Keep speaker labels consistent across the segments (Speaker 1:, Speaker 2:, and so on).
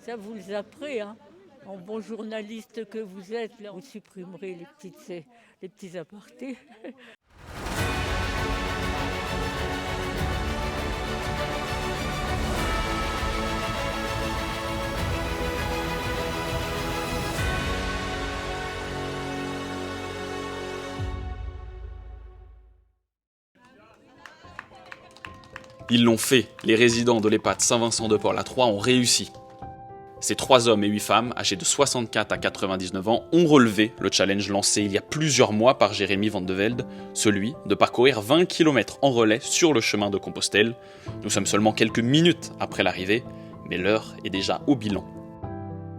Speaker 1: Ça, vous le zapperez, hein. En bon journaliste que vous êtes, là, vous supprimerez les petits apartés.
Speaker 2: Ils l'ont fait, les résidents de l'EHPAD Saint-Vincent-de-Paul à Troyes ont réussi. Ces 3 hommes et 8 femmes, âgés de 64 à 99 ans, ont relevé le challenge lancé il y a plusieurs mois par Jérémy Van de Velde, celui de parcourir 20 km en relais sur le chemin de Compostelle. Nous sommes seulement quelques minutes après l'arrivée, mais l'heure est déjà au bilan.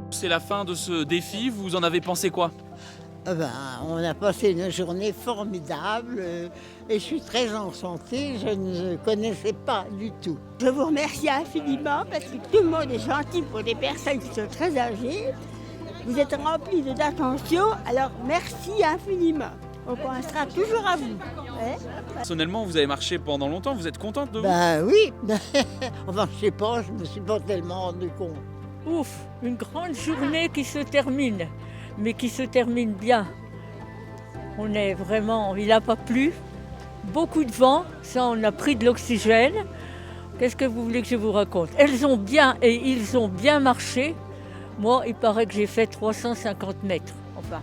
Speaker 2: C'est la fin de ce défi, vous en avez pensé quoi ?
Speaker 3: On a passé une journée formidable et je suis très enchantée, je ne connaissais pas du tout.
Speaker 4: Je vous remercie infiniment parce que tout le monde est gentil pour des personnes qui sont très âgées. Vous êtes remplis d'attention, alors merci infiniment. On pensera toujours à vous.
Speaker 2: Personnellement, vous avez marché pendant longtemps, vous êtes contente de vous ?
Speaker 3: Oui, enfin je sais pas, je me suis pas tellement rendu compte.
Speaker 1: Ouf, une grande journée qui se termine, mais qui se termine bien. On est vraiment, il n'a pas plu, beaucoup de vent, ça on a pris de l'oxygène. Qu'est-ce que vous voulez que je vous raconte ? Elles ont bien et ils ont bien marché. Moi, il paraît que j'ai fait 350 mètres. Enfin,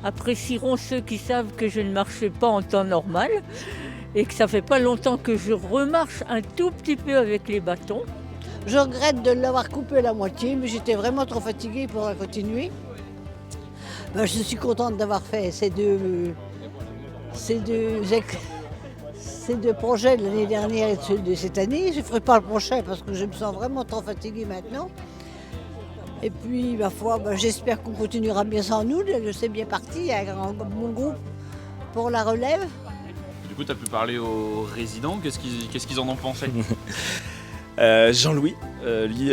Speaker 1: apprécieront ceux qui savent que je ne marchais pas en temps normal et que ça fait pas longtemps que je remarche un tout petit peu avec les bâtons.
Speaker 3: Je regrette de l'avoir coupé la moitié, mais j'étais vraiment trop fatiguée pour la continuer. Je suis contente d'avoir fait ces deux projets de l'année dernière et ceux de cette année. Je ne ferai pas le prochain parce que je me sens vraiment trop fatiguée maintenant. Et puis, ma foi, j'espère qu'on continuera bien sans nous. Je sais bien parti avec un bon groupe pour la relève.
Speaker 2: Du coup, tu as pu parler aux résidents, qu'est-ce qu'ils en ont pensé ?
Speaker 5: Jean-Louis, lui,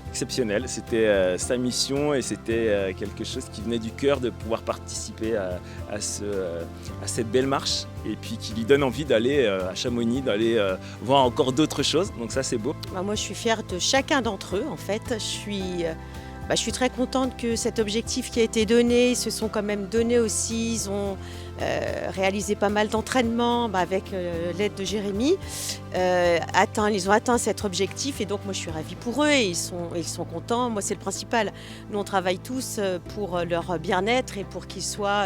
Speaker 5: exceptionnel. C'était sa mission et c'était quelque chose qui venait du cœur de pouvoir participer à cette belle marche et puis qui lui donne envie d'aller à Chamonix, d'aller voir encore d'autres choses. Donc ça, c'est beau.
Speaker 6: Moi, je suis fière de chacun d'entre eux, en fait. Je suis très contente que cet objectif qui a été donné, ils se sont quand même donnés aussi. Ils ont réalisé pas mal d'entraînements avec l'aide de Jérémy. Ils ont atteint cet objectif et donc moi je suis ravie pour eux et ils sont contents. Moi c'est le principal. Nous on travaille tous pour leur bien-être et pour qu'ils soient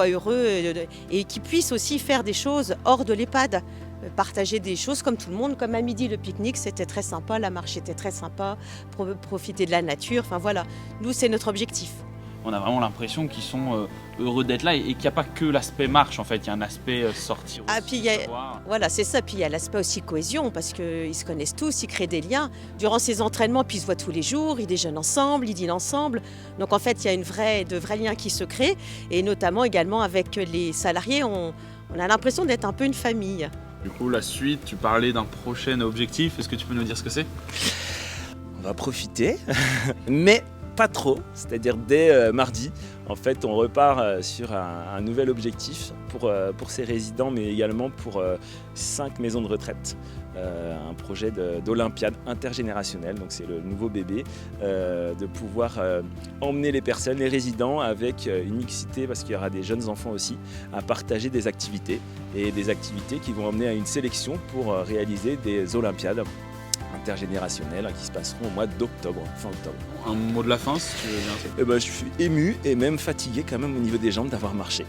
Speaker 6: heureux et qu'ils puissent aussi faire des choses hors de l'EHPAD. Partager des choses comme tout le monde, comme à midi le pique-nique, c'était très sympa, la marche était très sympa, profiter de la nature, enfin voilà, nous c'est notre objectif.
Speaker 2: On a vraiment l'impression qu'ils sont heureux d'être là et qu'il n'y a pas que l'aspect marche en fait, il y a un aspect sortir aussi.
Speaker 6: Puis voilà, c'est ça, puis il y a l'aspect aussi cohésion parce qu'ils se connaissent tous, ils créent des liens. Durant ces entraînements, puis ils se voient tous les jours, ils déjeunent ensemble, ils dînent ensemble. Donc en fait, il y a de vrais liens qui se créent et notamment également avec les salariés, on a l'impression d'être un peu une famille.
Speaker 2: Du coup, la suite, tu parlais d'un prochain objectif, est-ce que tu peux nous dire ce que c'est ?
Speaker 5: On va profiter, mais pas trop, c'est-à-dire dès mardi, en fait, on repart sur un nouvel objectif pour ces résidents, mais également pour 5 maisons de retraite. Un projet d'Olympiade intergénérationnelle, donc c'est le nouveau bébé, de pouvoir emmener les personnes, les résidents avec une mixité, parce qu'il y aura des jeunes enfants aussi, à partager des activités et des activités qui vont emmener à une sélection pour réaliser des Olympiades intergénérationnelles qui se passeront au mois d'octobre, fin octobre.
Speaker 2: Un mot de la fin si tu veux bien.
Speaker 5: Je suis ému et même fatigué quand même au niveau des jambes d'avoir marché.